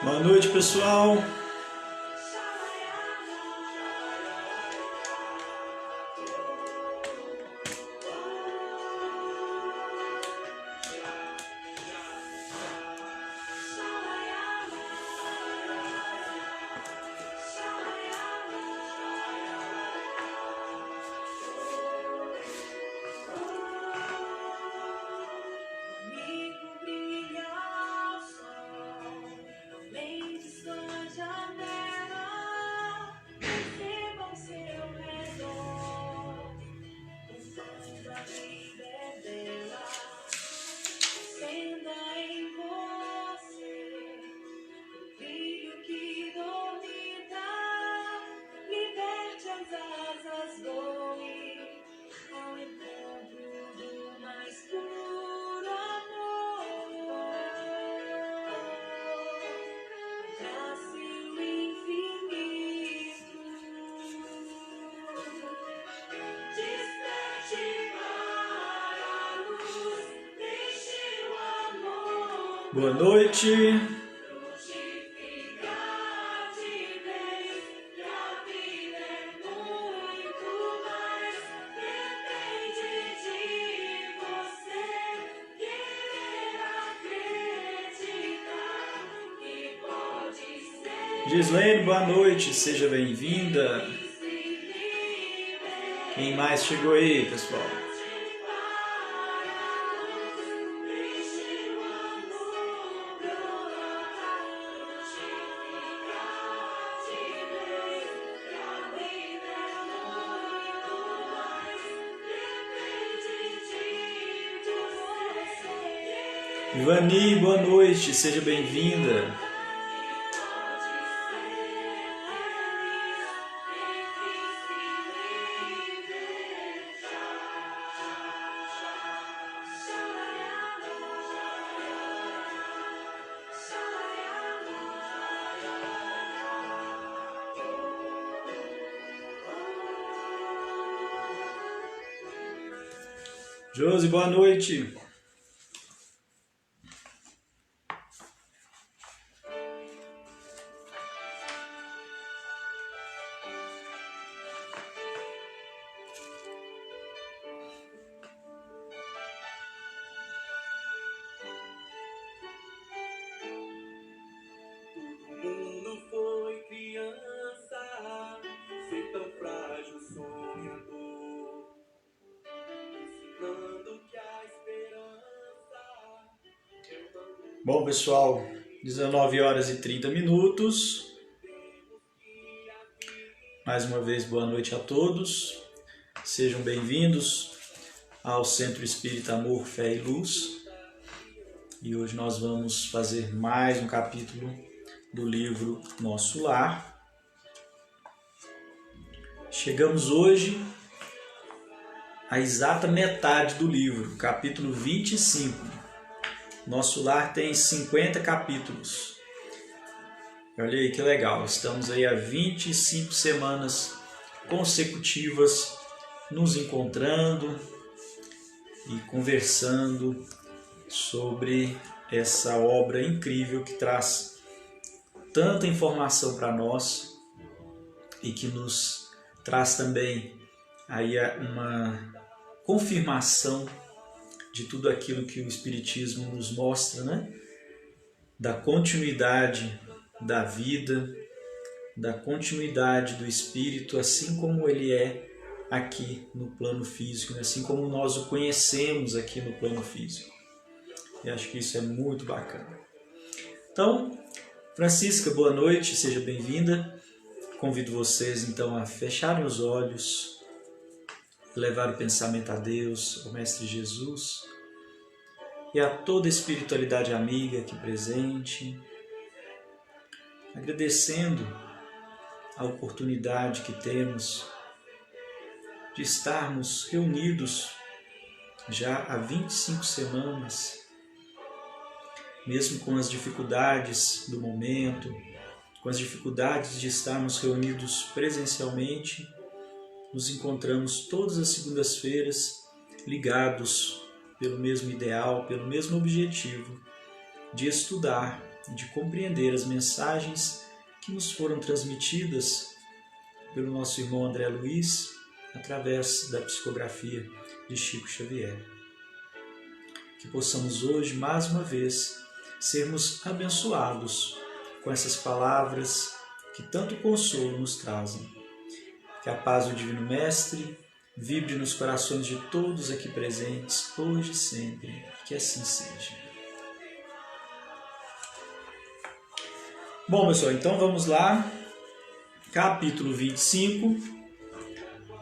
Boa noite, pessoal. Boa noite. Gislaine, boa noite, seja bem-vinda. Quem mais chegou aí, pessoal? Ivani, boa noite, seja bem-vinda. Josi, boa noite. Bom, pessoal, 19 horas e 30 minutos. Mais uma vez, boa noite a todos. Sejam bem-vindos ao Centro Espírita Amor, Fé e Luz. E hoje nós vamos fazer mais um capítulo do livro Nosso Lar. Chegamos hoje à exata metade do livro, capítulo 25. Nosso Lar tem 50 capítulos. Olha aí que legal, estamos aí há 25 semanas consecutivas nos encontrando e conversando sobre essa obra incrível que traz tanta informação para nós e que nos traz também aí uma confirmação de tudo aquilo que o Espiritismo nos mostra, né? Da continuidade da vida, da continuidade do Espírito, assim como ele é aqui no plano físico, assim como nós o conhecemos aqui no plano físico. E acho que isso é muito bacana. Então, Francisca, boa noite, seja bem-vinda. Convido vocês então a fecharem os olhos, levar o pensamento a Deus, ao Mestre Jesus e a toda a espiritualidade amiga aqui presente, agradecendo a oportunidade que temos de estarmos reunidos já há 25 semanas, mesmo com as dificuldades do momento, com as dificuldades de estarmos reunidos presencialmente, nos encontramos todas as segundas-feiras ligados pelo mesmo ideal, pelo mesmo objetivo de estudar e de compreender as mensagens que nos foram transmitidas pelo nosso irmão André Luiz através da psicografia de Chico Xavier. Que possamos hoje, mais uma vez, sermos abençoados com essas palavras que tanto consolo nos trazem. Que a paz do Divino Mestre vibre nos corações de todos aqui presentes, hoje e sempre. Que assim seja. Bom, pessoal, então vamos lá. Capítulo 25.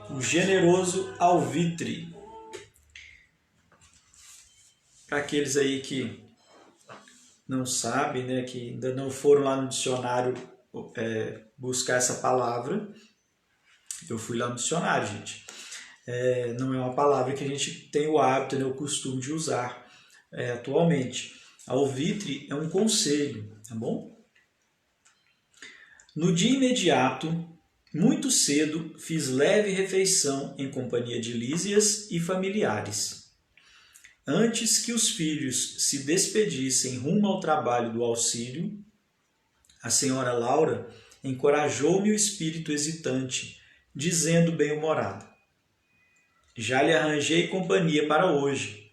O generoso alvitre. Para aqueles aí que não sabem, né, que ainda não foram lá no dicionário buscar essa palavra, eu fui lá no dicionário, gente. Não é uma palavra que a gente tem o hábito, né, o costume de usar atualmente. Alvitre é um conselho, tá bom? No dia imediato, muito cedo, fiz leve refeição em companhia de Lísias e familiares. Antes que os filhos se despedissem rumo ao trabalho do auxílio, a senhora Laura encorajou-me o espírito hesitante, dizendo bem-humorada: já lhe arranjei companhia para hoje.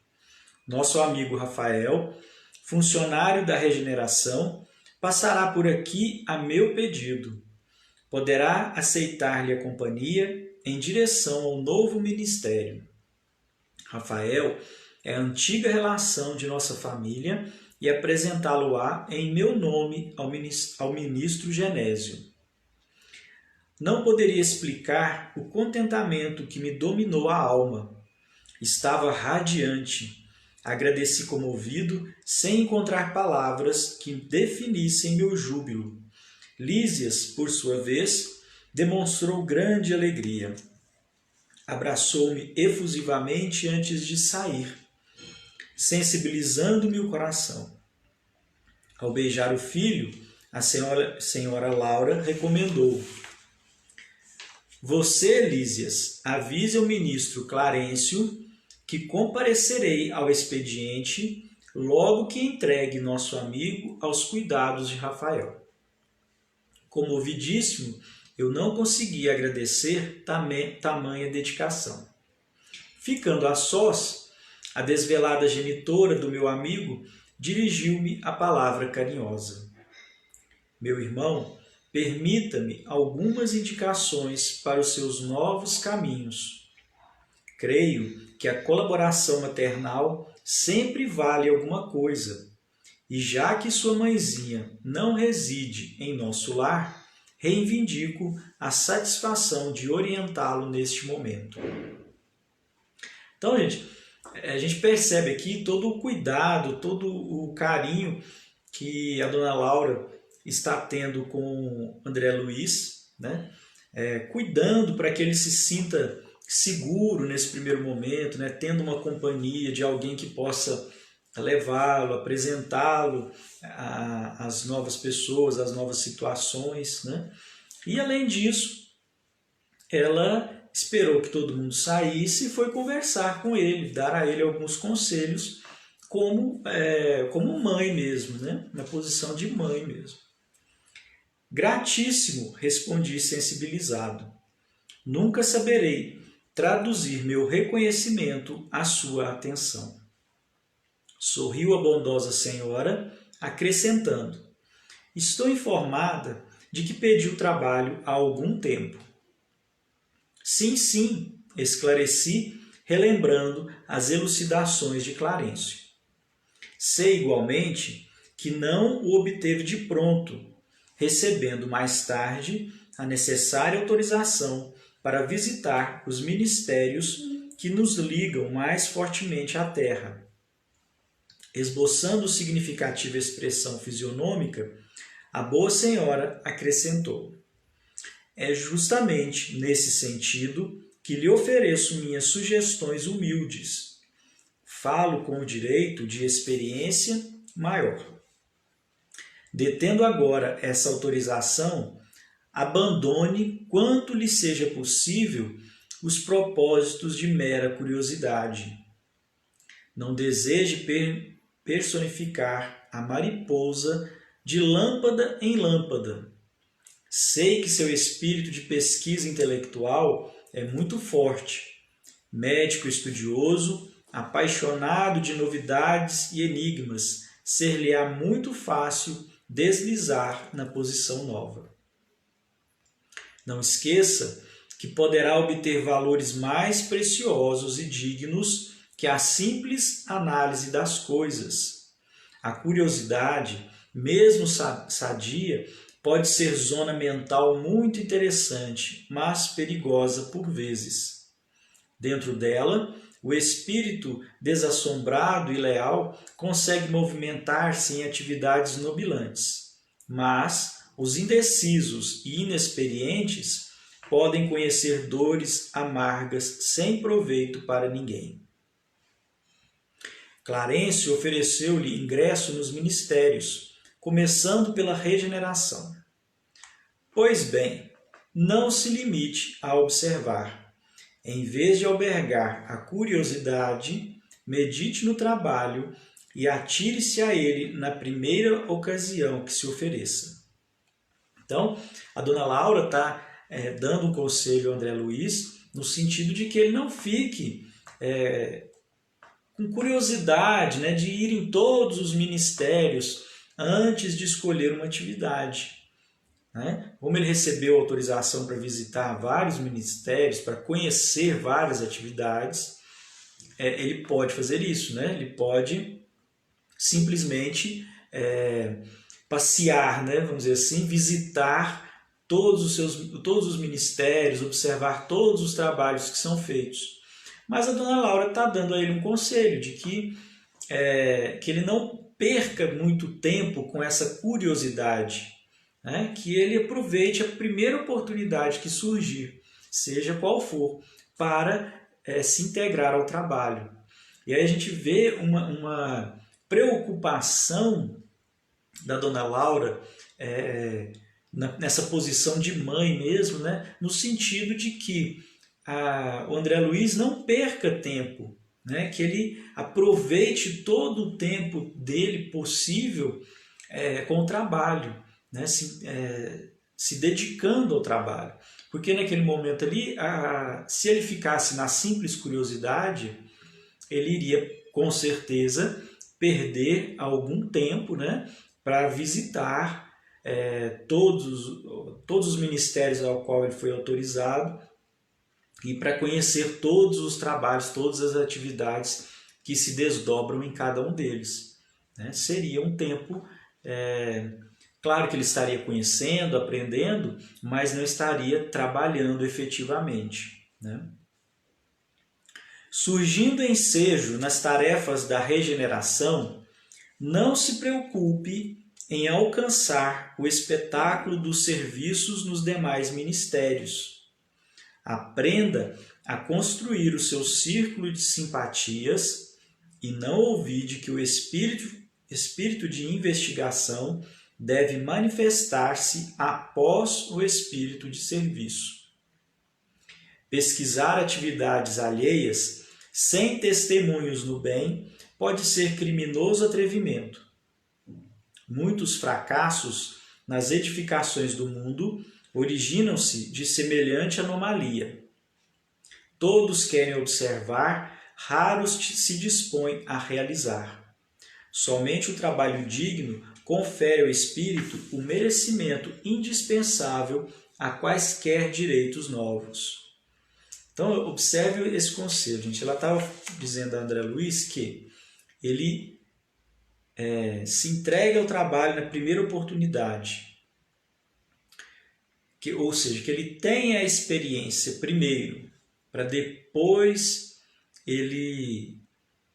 Nosso amigo Rafael, funcionário da regeneração, passará por aqui a meu pedido. Poderá aceitar-lhe a companhia em direção ao novo ministério. Rafael é a antiga relação de nossa família e apresentá-lo-á em meu nome ao ministro Genésio. Não poderia explicar o contentamento que me dominou a alma. Estava radiante. Agradeci comovido, sem encontrar palavras que definissem meu júbilo. Lísias, por sua vez, demonstrou grande alegria. Abraçou-me efusivamente antes de sair, sensibilizando-me o coração. Ao beijar o filho, a senhora Laura recomendou: você, Lísias, avise ao ministro Clarencio que comparecerei ao expediente logo que entregue nosso amigo aos cuidados de Rafael. Comovidíssimo, eu não consegui agradecer tamanha dedicação. Ficando a sós, a desvelada genitora do meu amigo dirigiu-me a palavra carinhosa. Meu irmão, permita-me algumas indicações para os seus novos caminhos. Creio que a colaboração maternal sempre vale alguma coisa, e já que sua mãezinha não reside em nosso lar, reivindico a satisfação de orientá-lo neste momento. Então, gente, a gente percebe aqui todo o cuidado, todo o carinho que a dona Laura está tendo com André Luiz, né? Cuidando para que ele se sinta seguro nesse primeiro momento, né? Tendo uma companhia de alguém que possa levá-lo, apresentá-lo às novas pessoas, às novas situações, né? E além disso, ela esperou que todo mundo saísse e foi conversar com ele, dar a ele alguns conselhos como mãe mesmo, né? Na posição de mãe mesmo. Gratíssimo, respondi sensibilizado. Nunca saberei traduzir meu reconhecimento à sua atenção. Sorriu a bondosa senhora, acrescentando: estou informada de que pediu trabalho há algum tempo. Sim, sim, esclareci, relembrando as elucidações de Clarencio. Sei igualmente que não o obteve de pronto, recebendo mais tarde a necessária autorização para visitar os ministérios que nos ligam mais fortemente à terra. Esboçando significativa expressão fisionômica, a boa senhora acrescentou: é justamente nesse sentido que lhe ofereço minhas sugestões humildes. Falo com o direito de experiência maior. Detendo agora essa autorização, abandone quanto lhe seja possível os propósitos de mera curiosidade. Não deseje personificar a mariposa de lâmpada em lâmpada. Sei que seu espírito de pesquisa intelectual é muito forte. Médico estudioso, apaixonado de novidades e enigmas, ser-lhe-á muito fácil deslizar na posição nova. Não esqueça que poderá obter valores mais preciosos e dignos que a simples análise das coisas. A curiosidade, mesmo sadia, pode ser zona mental muito interessante, mas perigosa por vezes. Dentro dela, o espírito desassombrado e leal consegue movimentar-se em atividades nobilantes, mas os indecisos e inexperientes podem conhecer dores amargas sem proveito para ninguém. Clarencio ofereceu-lhe ingresso nos ministérios, começando pela regeneração. Pois bem, não se limite a observar. Em vez de albergar a curiosidade, medite no trabalho e atire-se a ele na primeira ocasião que se ofereça. Então, a dona Laura está dando um conselho ao André Luiz, no sentido de que ele não fique com curiosidade, né, de ir em todos os ministérios antes de escolher uma atividade. Né? Como ele recebeu autorização para visitar vários ministérios, para conhecer várias atividades, ele pode fazer isso, né? Ele pode simplesmente passear, né? Vamos dizer assim, visitar todos os ministérios, observar todos os trabalhos que são feitos. Mas a dona Laura está dando a ele um conselho de que ele não perca muito tempo com essa curiosidade, né? Que ele aproveite a primeira oportunidade que surgir, seja qual for, para se integrar ao trabalho. E aí a gente vê uma preocupação da dona Laura nessa posição de mãe mesmo, né? No sentido de que o André Luiz não perca tempo, né? Que ele aproveite todo o tempo dele possível com o trabalho, né? Se dedicando ao trabalho. Porque naquele momento ali, se ele ficasse na simples curiosidade, ele iria com certeza perder algum tempo, né? Para visitar todos os ministérios ao qual ele foi autorizado e para conhecer todos os trabalhos, todas as atividades que se desdobram em cada um deles. Né? Seria um tempo, claro que ele estaria conhecendo, aprendendo, mas não estaria trabalhando efetivamente. Né? Surgindo ensejo nas tarefas da regeneração, não se preocupe em alcançar o espetáculo dos serviços nos demais ministérios. Aprenda a construir o seu círculo de simpatias e não ouvide que o espírito de investigação deve manifestar-se após o espírito de serviço. Pesquisar atividades alheias sem testemunhos no bem pode ser criminoso atrevimento. Muitos fracassos nas edificações do mundo originam-se de semelhante anomalia. Todos querem observar, raros se dispõem a realizar. Somente o trabalho digno confere ao espírito o merecimento indispensável a quaisquer direitos novos. Então, observe esse conselho, gente. Ela estava dizendo a André Luiz que ele se entrega ao trabalho na primeira oportunidade. Ou seja, que ele tenha a experiência primeiro, para depois ele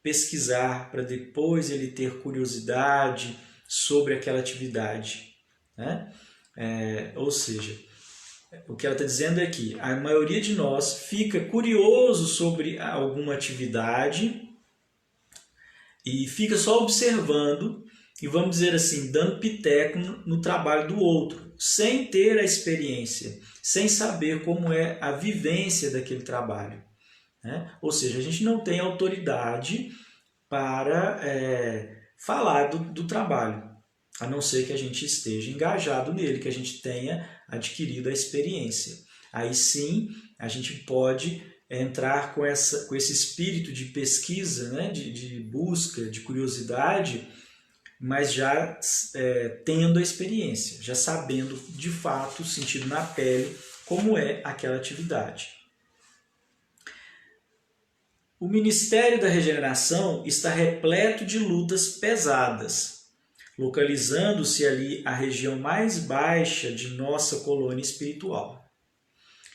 pesquisar, para depois ele ter curiosidade sobre aquela atividade. Né? Ou seja, o que ela está dizendo é que a maioria de nós fica curioso sobre alguma atividade e fica só observando e, vamos dizer assim, dando piteco no trabalho do outro, sem ter a experiência, sem saber como é a vivência daquele trabalho. Né? Ou seja, a gente não tem autoridade para falar do trabalho. a não ser que a gente esteja engajado nele, que a gente tenha adquirido a experiência. Aí sim, a gente pode entrar com esse espírito de pesquisa, né, de busca, de curiosidade, mas já tendo a experiência, já sabendo de fato, sentindo na pele, como é aquela atividade. O Ministério da Regeneração está repleto de lutas pesadas, localizando-se ali a região mais baixa de nossa colônia espiritual.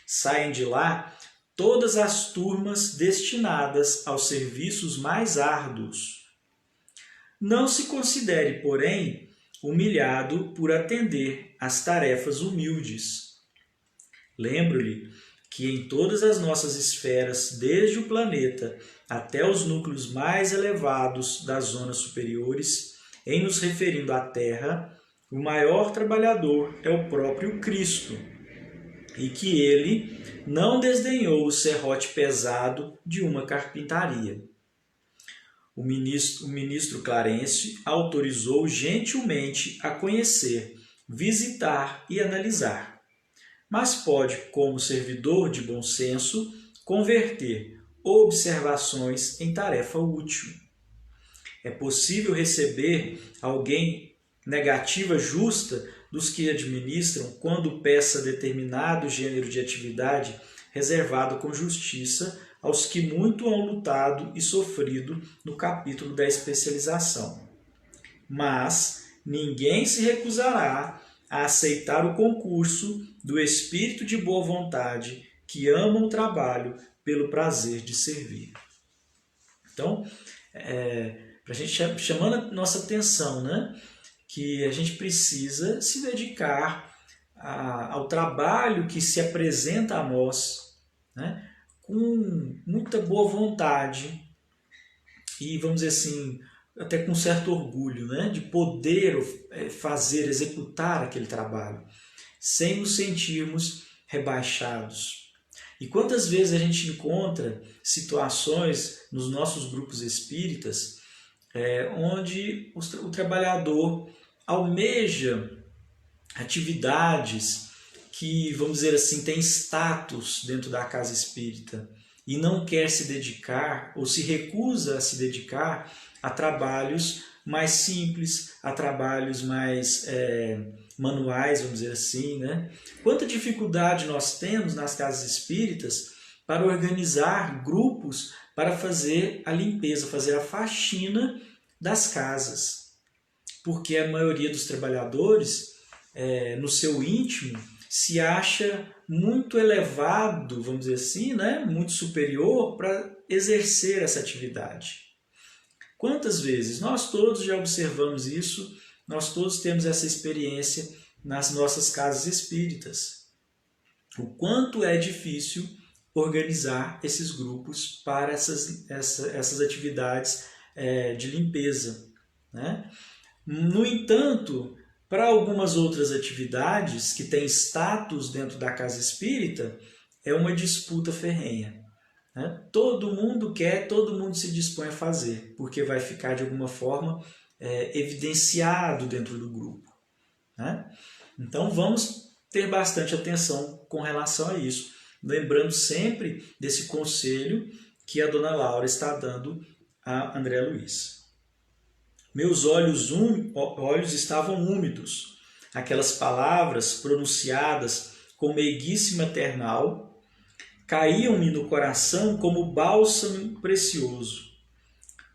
Saem de lá todas as turmas destinadas aos serviços mais árduos. Não se considere, porém, humilhado por atender às tarefas humildes. Lembro-lhe que em todas as nossas esferas, desde o planeta até os núcleos mais elevados das zonas superiores, em nos referindo à Terra, o maior trabalhador é o próprio Cristo, e que ele não desdenhou o serrote pesado de uma carpintaria. O ministro Clarencio autorizou gentilmente a conhecer, visitar e analisar, mas pode, como servidor de bom senso, converter observações em tarefa útil. É possível receber alguém negativa justa dos que administram quando peça determinado gênero de atividade reservado com justiça aos que muito hão lutado e sofrido no capítulo da especialização. Mas ninguém se recusará a aceitar o concurso do espírito de boa vontade que ama o trabalho pelo prazer de servir. Então, para a gente chamando a nossa atenção, né, que a gente precisa se dedicar ao trabalho que se apresenta a nós, né, com muita boa vontade e, vamos dizer assim, até com certo orgulho, né, de poder fazer, executar aquele trabalho, sem nos sentirmos rebaixados. E quantas vezes a gente encontra situações nos nossos grupos espíritas onde o trabalhador almeja atividades que, vamos dizer assim, têm status dentro da casa espírita e não quer se dedicar ou se recusa a se dedicar a trabalhos mais simples, a trabalhos mais manuais, vamos dizer assim, né? Quanta dificuldade nós temos nas casas espíritas para organizar grupos para fazer a limpeza, fazer a faxina das casas. Porque a maioria dos trabalhadores, no seu íntimo, se acha muito elevado, vamos dizer assim, né? Muito superior para exercer essa atividade. Quantas vezes? Nós todos já observamos isso, nós todos temos essa experiência nas nossas casas espíritas. O quanto é difícil organizar esses grupos para essas atividades de limpeza, né? No entanto, para algumas outras atividades que têm status dentro da casa espírita, é uma disputa ferrenha. Todo mundo quer, todo mundo se dispõe a fazer, porque vai ficar de alguma forma evidenciado dentro do grupo. Então vamos ter bastante atenção com relação a isso, lembrando sempre desse conselho que a dona Laura está dando a André Luiz. Meus olhos estavam úmidos, aquelas palavras pronunciadas com meiguice maternal caíam-me no coração como bálsamo precioso.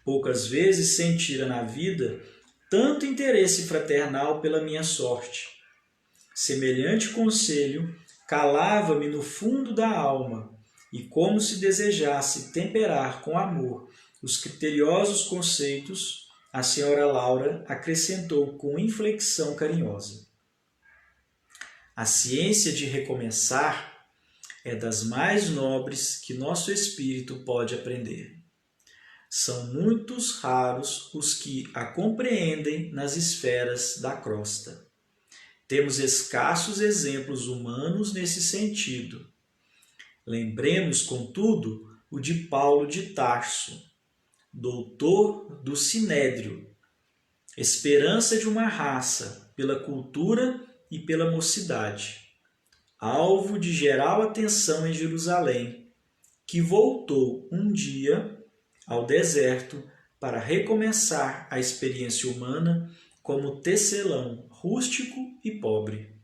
Poucas vezes sentira na vida tanto interesse fraternal pela minha sorte. Semelhante conselho calava-me no fundo da alma, e como se desejasse temperar com amor os criteriosos conceitos, a senhora Laura acrescentou com inflexão carinhosa. A ciência de recomeçar é das mais nobres que nosso espírito pode aprender. São muitos raros os que a compreendem nas esferas da crosta. Temos escassos exemplos humanos nesse sentido. Lembremos, contudo, o de Paulo de Tarso, doutor do Sinédrio, esperança de uma raça pela cultura e pela mocidade, alvo de geral atenção em Jerusalém, que voltou um dia ao deserto para recomeçar a experiência humana como tecelão rústico e pobre.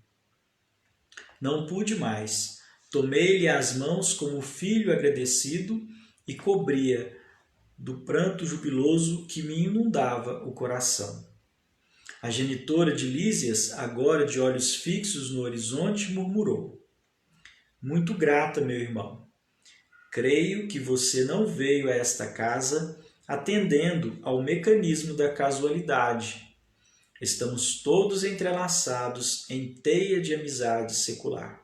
Não pude mais. Tomei-lhe as mãos como filho agradecido e cobria do pranto jubiloso que me inundava o coração. A genitora de Lísias, agora de olhos fixos no horizonte, murmurou: muito grata, meu irmão. Creio que você não veio a esta casa atendendo ao mecanismo da casualidade. Estamos todos entrelaçados em teia de amizade secular.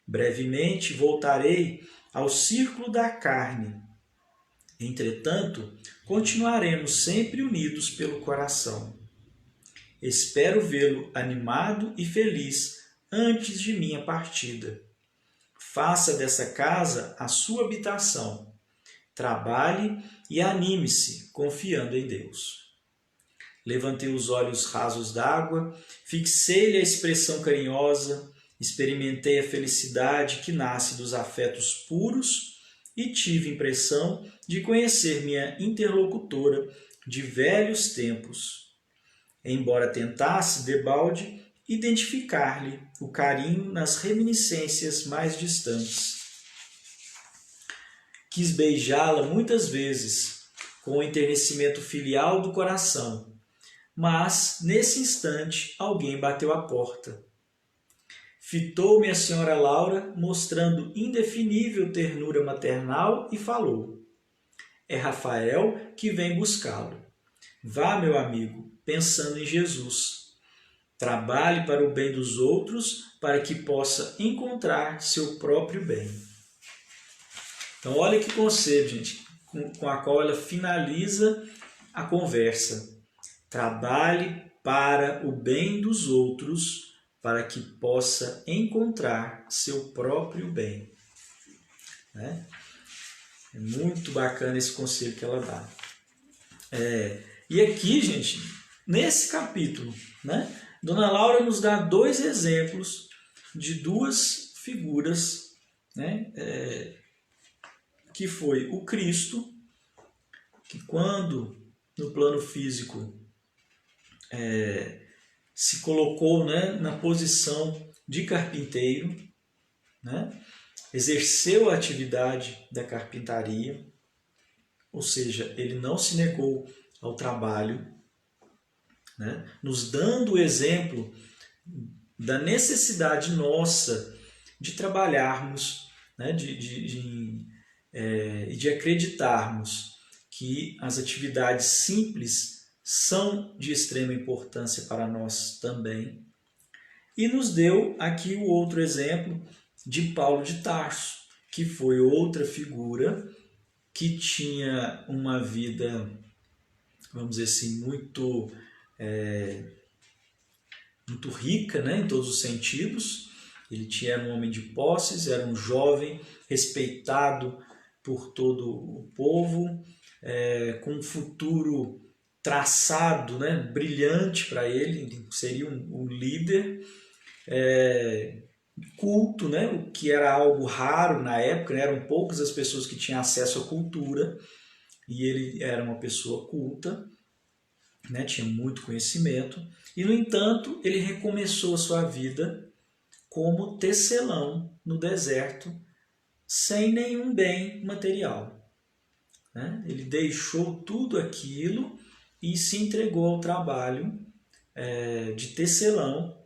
Brevemente voltarei ao círculo da carne. Entretanto, continuaremos sempre unidos pelo coração. Espero vê-lo animado e feliz antes de minha partida. Faça dessa casa a sua habitação. Trabalhe e anime-se, confiando em Deus. Levantei os olhos rasos d'água, fixei-lhe a expressão carinhosa, experimentei a felicidade que nasce dos afetos puros e tive impressão de conhecer minha interlocutora de velhos tempos. Embora tentasse, debalde, identificar-lhe o carinho nas reminiscências mais distantes. Quis beijá-la muitas vezes, com o enternecimento filial do coração, mas, nesse instante, alguém bateu à porta. Fitou-me a senhora Laura, mostrando indefinível ternura maternal, e falou: é Rafael que vem buscá-lo. Vá, meu amigo, pensando em Jesus. Trabalhe para o bem dos outros, para que possa encontrar seu próprio bem. Então, olha que conselho, gente, com a qual ela finaliza a conversa. Trabalhe para o bem dos outros, para que possa encontrar seu próprio bem. Né? É muito bacana esse conselho que ela dá. E aqui, gente, nesse capítulo, né, Dona Laura nos dá dois exemplos de duas figuras, né, que foi o Cristo, que quando no plano físico se colocou, né, na posição de carpinteiro, né, exerceu a atividade da carpintaria, ou seja, ele não se negou ao trabalho, né, nos dando o exemplo da necessidade nossa de trabalharmos, né, de acreditarmos que as atividades simples são de extrema importância para nós também. E nos deu aqui o outro exemplo de Paulo de Tarso, que foi outra figura que tinha uma vida, vamos dizer assim, muito rica, né, em todos os sentidos. Ele era um homem de posses, era um jovem respeitado por todo o povo, com um futuro traçado, né, brilhante para ele, seria um líder, culto, né, o que era algo raro na época, né, eram poucas as pessoas que tinham acesso à cultura, e ele era uma pessoa culta, né, tinha muito conhecimento, e no entanto ele recomeçou a sua vida como tecelão no deserto, sem nenhum bem material. Né? Ele deixou tudo aquilo e se entregou ao trabalho de tecelão,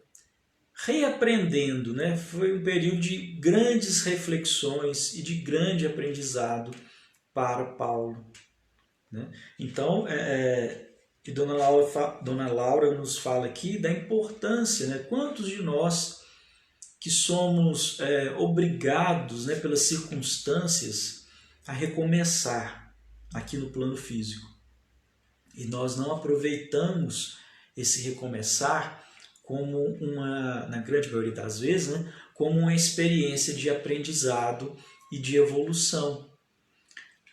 reaprendendo. Né? Foi um período de grandes reflexões e de grande aprendizado para Paulo. Né? Então, e Dona Laura nos fala aqui da importância, né? Quantos de nós que somos obrigados, né, pelas circunstâncias a recomeçar aqui no plano físico. E nós não aproveitamos esse recomeçar como na grande maioria das vezes, né, como uma experiência de aprendizado e de evolução.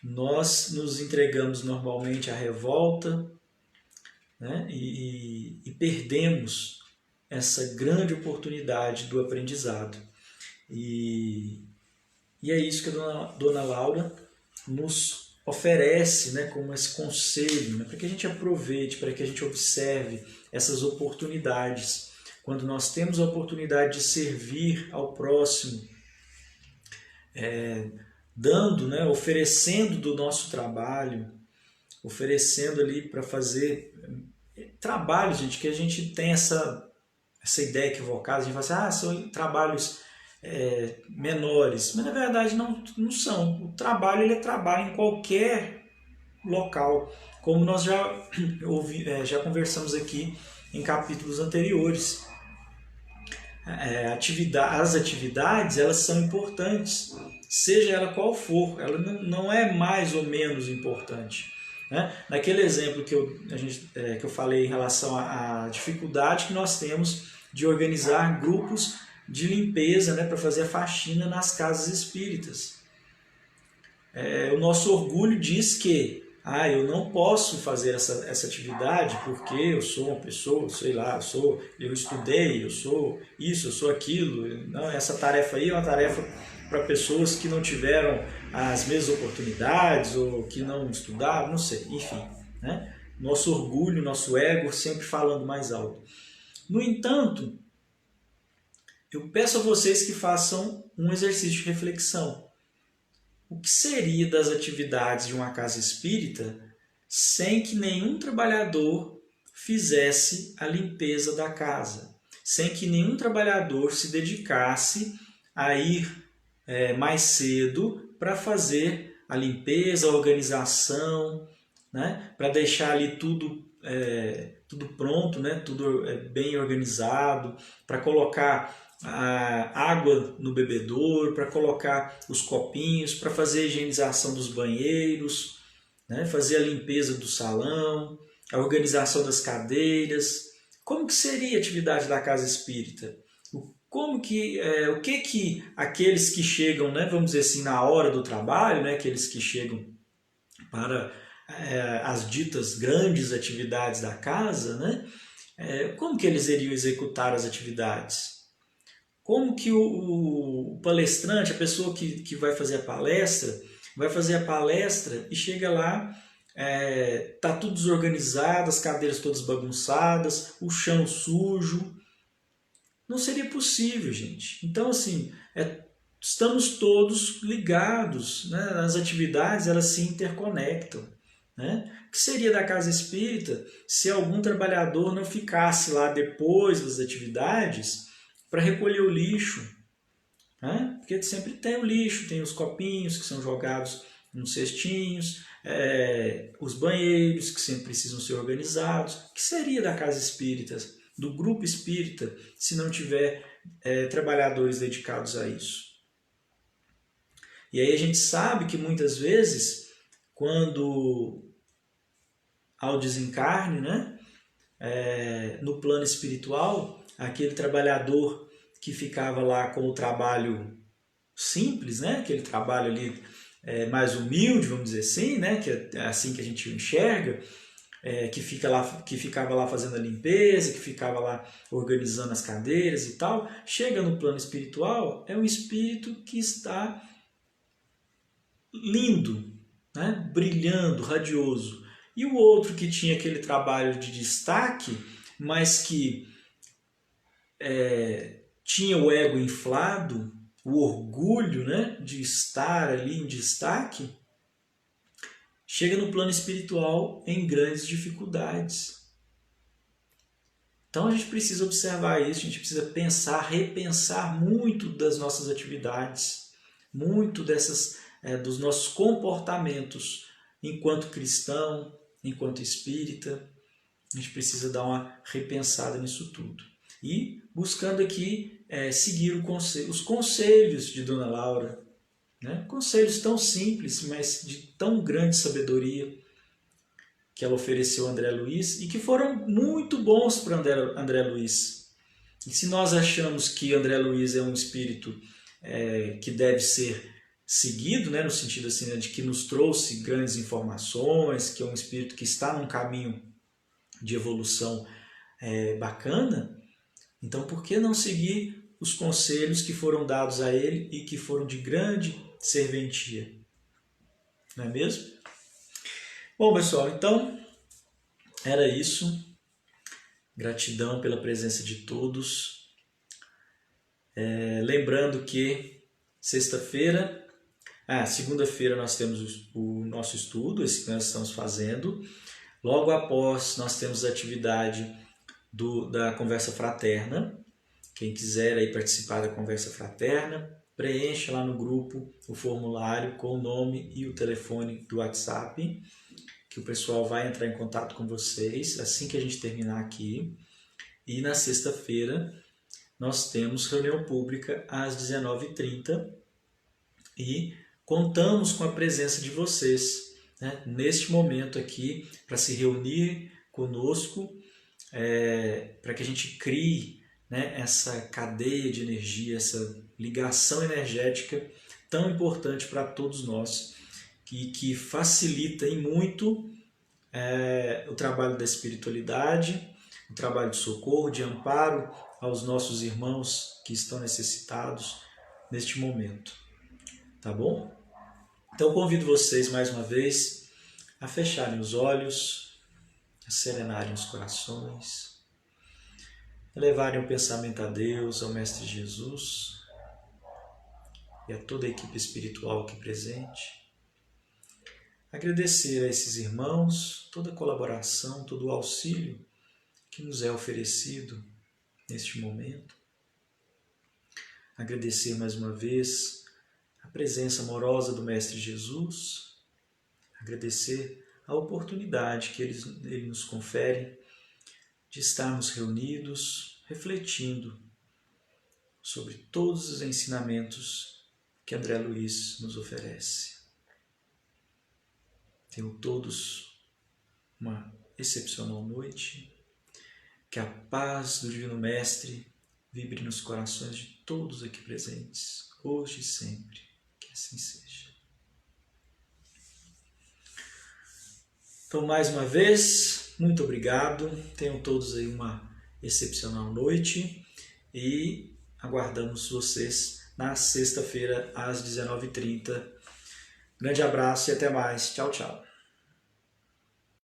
Nós nos entregamos normalmente à revolta, né? E perdemos essa grande oportunidade do aprendizado. E é isso que a dona Laura nos oferece, né, como esse conselho, né, para que a gente aproveite, para que a gente observe essas oportunidades. Quando nós temos a oportunidade de servir ao próximo, dando, né, oferecendo do nosso trabalho, oferecendo ali para fazer trabalho, gente, que a gente tem essa ideia equivocada, a gente fala assim, são trabalhos menores, mas na verdade não são. O trabalho ele é trabalho em qualquer local, como nós já conversamos aqui em capítulos anteriores. As atividades elas são importantes, seja ela qual for, ela não é mais ou menos importante. Né? Naquele exemplo que eu falei em relação à dificuldade que nós temos de organizar grupos de limpeza, né, para fazer a faxina nas casas espíritas. O nosso orgulho diz que eu não posso fazer essa atividade porque eu sou uma pessoa, sei lá, eu estudei, eu sou isso, eu sou aquilo. Não, essa tarefa aí é uma tarefa para pessoas que não tiveram as mesmas oportunidades ou que não estudaram, não sei, enfim. Né? Nosso orgulho, nosso ego sempre falando mais alto. No entanto, eu peço a vocês que façam um exercício de reflexão. O que seria das atividades de uma casa espírita sem que nenhum trabalhador fizesse a limpeza da casa? Sem que nenhum trabalhador se dedicasse a ir mais cedo para fazer a limpeza, a organização, né? Para deixar ali tudo pronto, né? Tudo bem organizado, para colocar a água no bebedouro, para colocar os copinhos, para fazer a higienização dos banheiros, né? Fazer a limpeza do salão, a organização das cadeiras. Como que seria a atividade da casa espírita? O que aqueles que chegam, né, vamos dizer assim, na hora do trabalho, né, aqueles que chegam para as ditas grandes atividades da casa, né, como que eles iriam executar as atividades? Como que o palestrante, a pessoa que vai fazer a palestra e chega lá, tá tudo desorganizado, as cadeiras todas bagunçadas, o chão sujo. Não seria possível, gente. Então, assim, estamos todos ligados, né? As atividades, elas se interconectam. Né? O que seria da casa espírita se algum trabalhador não ficasse lá depois das atividades para recolher o lixo? Né? Porque sempre tem o lixo, tem os copinhos que são jogados nos cestinhos, os banheiros que sempre precisam ser organizados. O que seria da casa espírita, do grupo espírita, se não tiver trabalhadores dedicados a isso? E aí a gente sabe que muitas vezes, quando ao desencarne, né, no plano espiritual, aquele trabalhador que ficava lá com o trabalho simples, né, aquele trabalho ali mais humilde, vamos dizer assim, né, que é assim que a gente enxerga, que ficava lá fazendo a limpeza, que ficava lá organizando as cadeiras e tal, chega no plano espiritual, é um espírito que está lindo, né, brilhando, radioso. E o outro que tinha aquele trabalho de destaque, mas que tinha o ego inflado, o orgulho, né, de estar ali em destaque, chega no plano espiritual em grandes dificuldades. Então a gente precisa observar isso, a gente precisa pensar, repensar muito das nossas atividades, muito dos nossos comportamentos enquanto cristão, enquanto espírita. A gente precisa dar uma repensada nisso tudo. E buscando aqui seguir os conselhos de Dona Laura, né? Conselhos tão simples, mas de tão grande sabedoria que ela ofereceu a André Luiz e que foram muito bons para André Luiz. E se nós achamos que André Luiz é um espírito que deve ser seguido, né, no sentido assim, de que nos trouxe grandes informações, que é um espírito que está num caminho de evolução bacana, então por que não seguir os conselhos que foram dados a ele e que foram de grande serventia? Não é mesmo? Bom, pessoal, então era isso. Gratidão pela presença de todos. Lembrando que segunda-feira nós temos o nosso estudo, esse que nós estamos fazendo. Logo após nós temos a atividade da conversa fraterna. Quem quiser aí participar da conversa fraterna, preencha lá no grupo o formulário com o nome e o telefone do WhatsApp, que o pessoal vai entrar em contato com vocês assim que a gente terminar aqui. E na sexta-feira nós temos reunião pública às 19h30 e contamos com a presença de vocês, né, neste momento aqui, para se reunir conosco, para que a gente crie, né, essa cadeia de energia, essa ligação energética tão importante para todos nós, que facilita em muito o trabalho da espiritualidade, o trabalho de socorro, de amparo aos nossos irmãos que estão necessitados neste momento. Tá bom? Então convido vocês mais uma vez a fecharem os olhos, a serenarem os corações, elevarem o pensamento a Deus, ao Mestre Jesus e a toda a equipe espiritual aqui presente. Agradecer a esses irmãos toda a colaboração, todo o auxílio que nos é oferecido neste momento. Agradecer mais uma vez a presença amorosa do Mestre Jesus. Agradecer a oportunidade que Ele nos confere de estarmos reunidos, refletindo sobre todos os ensinamentos que André Luiz nos oferece. Tenham todos uma excepcional noite. Que a paz do Divino Mestre vibre nos corações de todos aqui presentes, hoje e sempre. Que assim seja. Então, mais uma vez, muito obrigado. Tenham todos aí uma excepcional noite e aguardamos vocês na sexta-feira às 19h30. Grande abraço e até mais. Tchau, tchau.